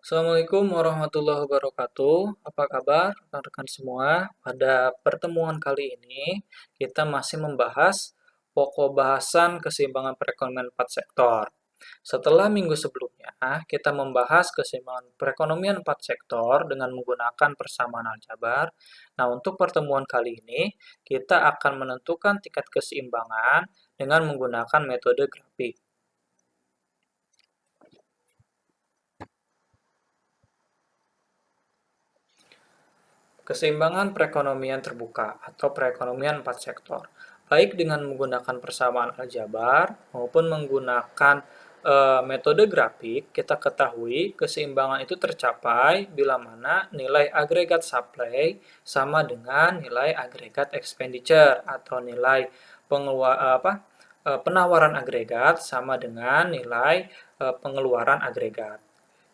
Assalamualaikum warahmatullahi wabarakatuh. Apa kabar rekan-rekan semua? Pada pertemuan kali ini, kita masih membahas pokok bahasan keseimbangan perekonomian 4 sektor. Setelah minggu sebelumnya, kita membahas keseimbangan perekonomian 4 sektor dengan menggunakan persamaan aljabar. Nah, untuk pertemuan kali ini, kita akan menentukan tingkat keseimbangan dengan menggunakan metode grafik. Keseimbangan perekonomian terbuka atau perekonomian 4 sektor, baik dengan menggunakan persamaan aljabar maupun menggunakan metode grafik, kita ketahui keseimbangan itu tercapai bila mana nilai agregat supply sama dengan nilai agregat expenditure atau nilai penawaran agregat sama dengan nilai pengeluaran agregat.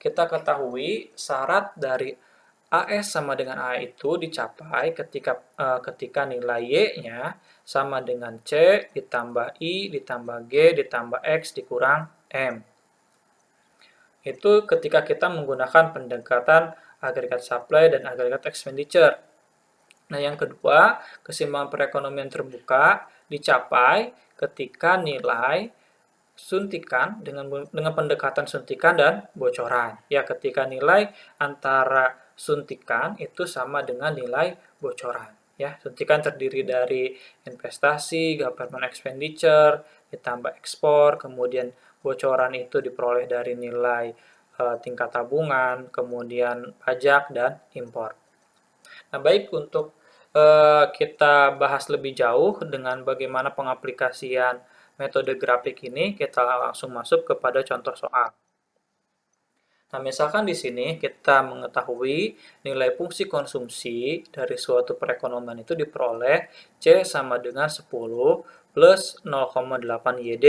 Kita ketahui syarat dari AS sama dengan A itu dicapai ketika nilai Y-nya sama dengan C ditambah I ditambah G ditambah X dikurang M. Itu ketika kita menggunakan pendekatan agregat supply dan agregat expenditure. Nah, yang kedua, keseimbangan perekonomian terbuka dicapai ketika nilai suntikan dengan pendekatan suntikan dan bocoran. Ya, ketika nilai antara suntikan itu sama dengan nilai bocoran. Ya, suntikan terdiri dari investasi, government expenditure, ditambah ekspor, kemudian bocoran itu diperoleh dari nilai tingkat tabungan, kemudian pajak dan impor. Nah, baik untuk kita bahas lebih jauh dengan bagaimana pengaplikasian metode grafik ini, kita langsung masuk kepada contoh soal. Nah, misalkan di sini kita mengetahui nilai fungsi konsumsi dari suatu perekonomian itu diperoleh C sama dengan 10 plus 0,8 YD,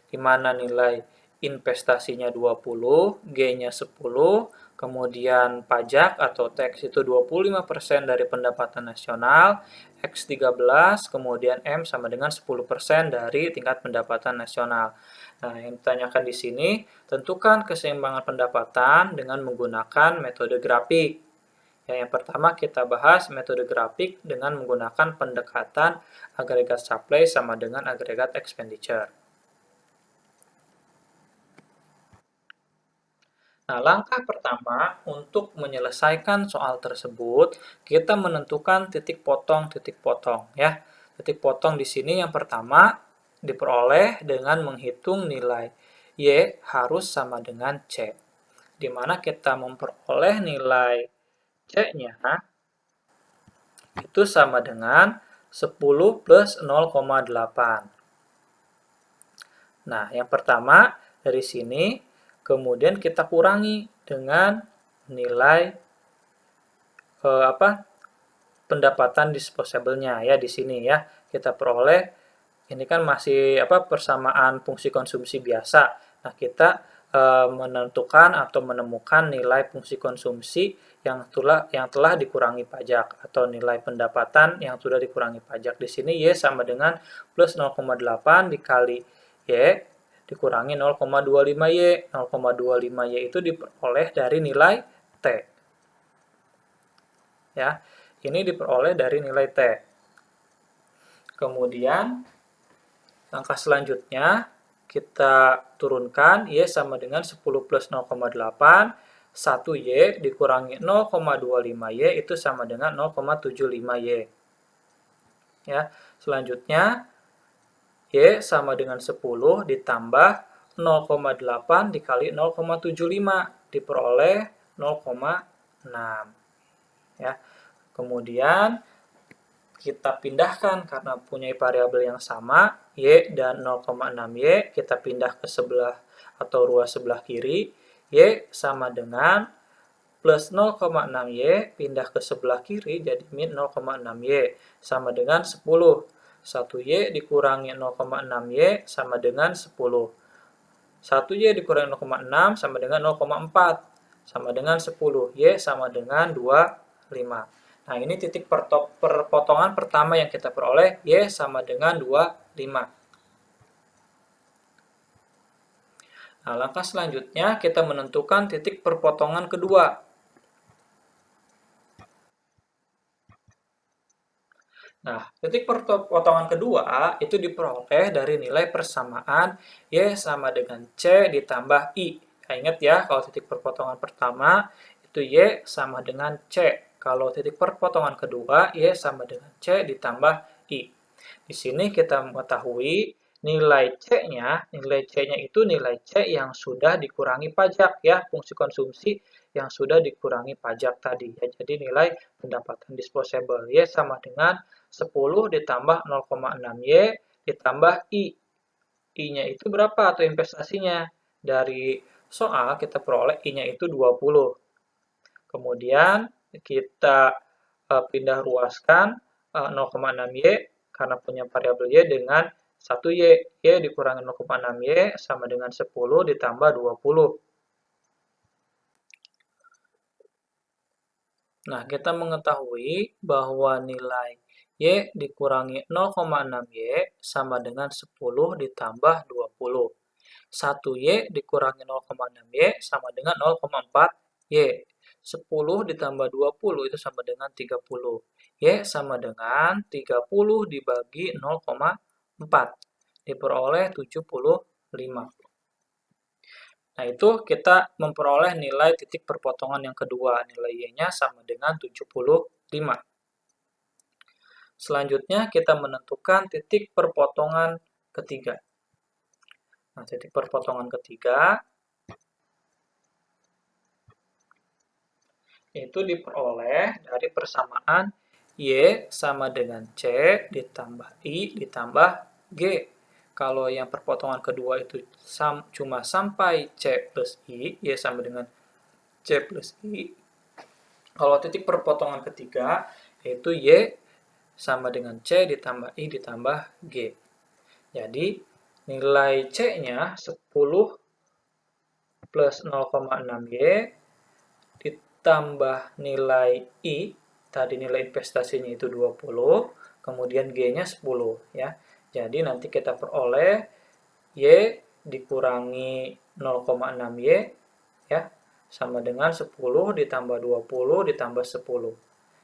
di mana nilai investasinya 20, G-nya 10, kemudian pajak atau tax itu 25% dari pendapatan nasional, X 13, kemudian M sama dengan 10% dari tingkat pendapatan nasional. Nah, yang ditanyakan di sini, tentukan keseimbangan pendapatan dengan menggunakan metode grafik. Yang pertama kita bahas metode grafik dengan menggunakan pendekatan agregat supply sama dengan agregat expenditure. Nah, langkah pertama untuk menyelesaikan soal tersebut, kita menentukan titik potong ya. Titik potong di sini yang pertama diperoleh dengan menghitung nilai Y harus sama dengan C. Di mana kita memperoleh nilai C-nya itu sama dengan 10 plus 0,8. Nah, yang pertama dari sini kemudian kita kurangi dengan nilai pendapatan disposable-nya ya di sini ya. Kita peroleh ini kan masih persamaan fungsi konsumsi biasa. Nah, kita menentukan atau menemukan nilai fungsi konsumsi yang telah dikurangi pajak atau nilai pendapatan yang sudah dikurangi pajak. Di sini Y sama dengan plus 0,8 dikali Y dikurangi 0,25Y. 0,25Y itu diperoleh dari nilai T. Ya, ini diperoleh dari nilai T. Kemudian langkah selanjutnya kita turunkan Y sama dengan 10 plus 0,8, 1Y dikurangi 0,25Y itu sama dengan 0,75Y. Ya, selanjutnya Y sama dengan 10 ditambah 0,8 dikali 0,75 diperoleh 0,6. Ya. Kemudian kita pindahkan karena punya variabel yang sama, Y dan 0,6Y, kita pindah ke sebelah atau ruas sebelah kiri, Y sama dengan plus 0,6Y, pindah ke sebelah kiri jadi min 0,6Y, sama dengan 10. 1Y dikurangi 0,6Y sama dengan 10. 1Y dikurangi 0,6 sama dengan 0,4, sama dengan 10. Y sama dengan 25. Nah, ini titik perpotongan pertama yang kita peroleh, Y sama dengan 25. Nah, langkah selanjutnya kita menentukan titik perpotongan kedua. Nah, titik perpotongan kedua itu diperoleh dari nilai persamaan Y sama dengan C ditambah I. Nah, ingat ya, kalau titik perpotongan pertama itu Y sama dengan C. Kalau titik perpotongan kedua, Y sama dengan C ditambah I. Di sini kita mengetahui nilai C-nya itu nilai C yang sudah dikurangi pajak ya, fungsi konsumsi yang sudah dikurangi pajak tadi ya. Jadi nilai pendapatan disposable Y sama dengan 10 ditambah 0,6Y ditambah I. I-nya itu berapa atau investasinya? Dari soal kita peroleh I-nya itu 20. Kemudian kita pindah ruaskan 0,6Y karena punya variabel Y dengan 1Y. Y dikurangi 0,6Y sama dengan 10 ditambah 20. Nah, kita mengetahui bahwa nilai Y dikurangi 0,6Y sama dengan 10 ditambah 20. 1Y dikurangi 0,6Y sama dengan 0,4Y. 10 ditambah 20 itu sama dengan 30. Y sama dengan 30 dibagi 0,4. Diperoleh 75. Nah, itu kita memperoleh nilai titik perpotongan yang kedua. Nilai Y-nya sama dengan 75. Selanjutnya, kita menentukan titik perpotongan ketiga. Nah, titik perpotongan ketiga itu diperoleh dari persamaan Y sama dengan C ditambah I ditambah G. Kalau yang perpotongan kedua itu cuma sampai C plus I, Y sama dengan C plus I. Kalau titik perpotongan ketiga, yaitu Y sama dengan C ditambah I ditambah G. Jadi, nilai C-nya 10 plus 0,6Y ditambah nilai I, tadi nilai investasinya itu 20, kemudian G-nya 10 ya. Jadi nanti kita peroleh Y dikurangi 0,6Y ya sama dengan 10 ditambah 20 ditambah 10.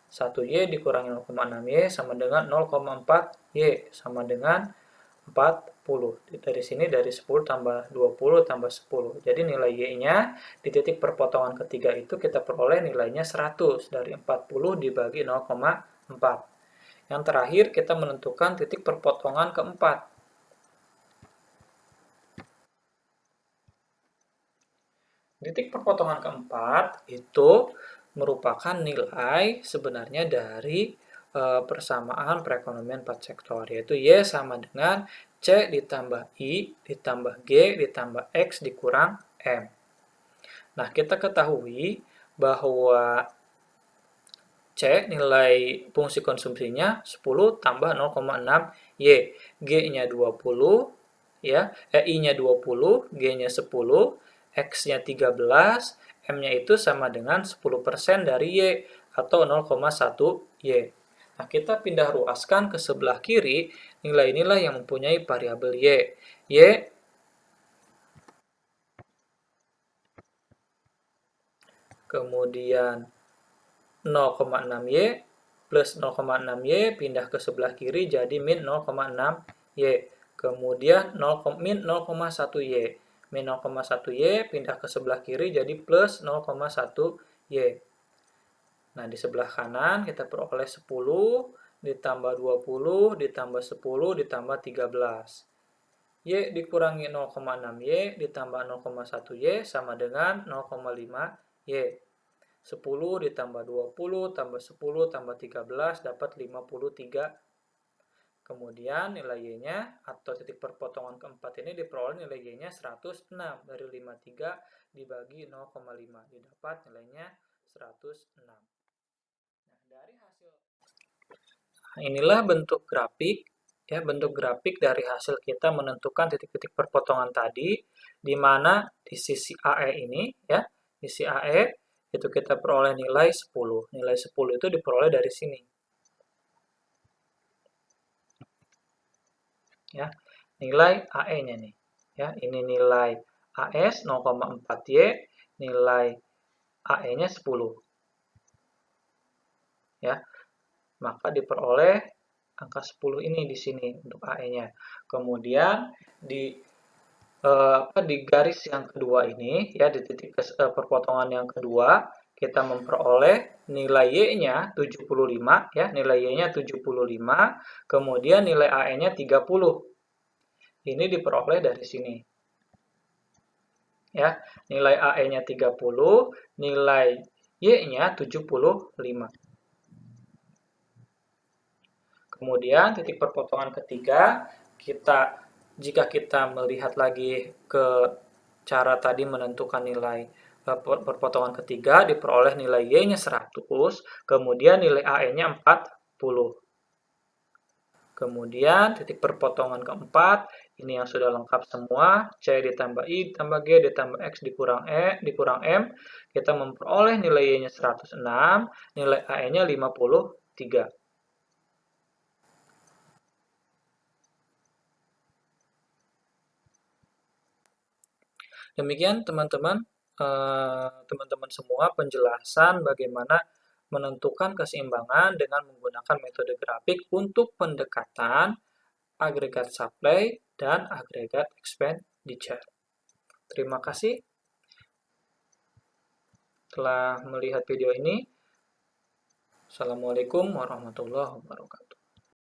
1Y dikurangi 0,6Y sama dengan 0,4Y sama dengan 40. Dari sini dari 10 tambah 20 tambah 10. Jadi nilai Y-nya di titik perpotongan ketiga itu kita peroleh nilainya 100 dari 40 dibagi 0,4. Yang terakhir kita menentukan titik perpotongan keempat. Titik perpotongan keempat itu merupakan nilai sebenarnya dari persamaan perekonomian 4 sektor, yaitu Y sama dengan C ditambah I ditambah G ditambah X dikurang M. Nah, kita ketahui bahwa C nilai fungsi konsumsinya 10 tambah 0,6 Y. G-nya 20, ya, I-nya 20, G-nya 10, X-nya 13, M-nya itu sama dengan 10% dari Y atau 0,1 Y. Nah, kita pindah ruaskan ke sebelah kiri nilai-nilai yang mempunyai variabel Y. Y kemudian 0,6Y plus 0,6Y pindah ke sebelah kiri jadi min 0,6Y. Kemudian min 0,1Y. Min 0,1Y pindah ke sebelah kiri jadi plus 0,1Y. Nah, di sebelah kanan kita peroleh 10 ditambah 20 ditambah 10 ditambah 13. Y dikurangi 0,6Y ditambah 0,1Y sama dengan 0,5Y. 10 ditambah 20 tambah 10 tambah 13 dapat 53. Kemudian nilai Y-nya atau titik perpotongan keempat ini diperoleh nilai Y-nya 106 dari 53 dibagi 0,5 didapat nilainya 106. Nah, dari hasil inilah bentuk grafik ya, bentuk grafik dari hasil kita menentukan titik-titik perpotongan tadi di mana di sisi AE ini ya, di sisi AE itu kita peroleh nilai 10. Nilai 10 itu diperoleh dari sini. Ya, nilai AE-nya nih. Ya, ini nilai AS 0,4Y, nilai AE-nya 10. Ya, maka diperoleh angka 10 ini di sini untuk AE-nya. Kemudian di garis yang kedua ini, ya di titik perpotongan yang kedua, kita memperoleh nilai Y-nya 75, ya, nilai Y-nya 75, kemudian nilai AE-nya 30. Ini diperoleh dari sini. Ya, nilai AE-nya 30, nilai Y-nya 75. Kemudian titik perpotongan ketiga, jika kita melihat lagi ke cara tadi menentukan nilai perpotongan ketiga, diperoleh nilai Y-nya 100, kemudian nilai AE-nya 40. Kemudian titik perpotongan keempat, ini yang sudah lengkap semua, C ditambah I ditambah G ditambah X dikurang M, kita memperoleh nilai Y-nya 106, nilai AE-nya 53. Demikian teman-teman semua penjelasan bagaimana menentukan keseimbangan dengan menggunakan metode grafik untuk pendekatan agregat supply dan agregat expenditure. Terima kasih telah melihat video ini. Assalamualaikum warahmatullahi wabarakatuh.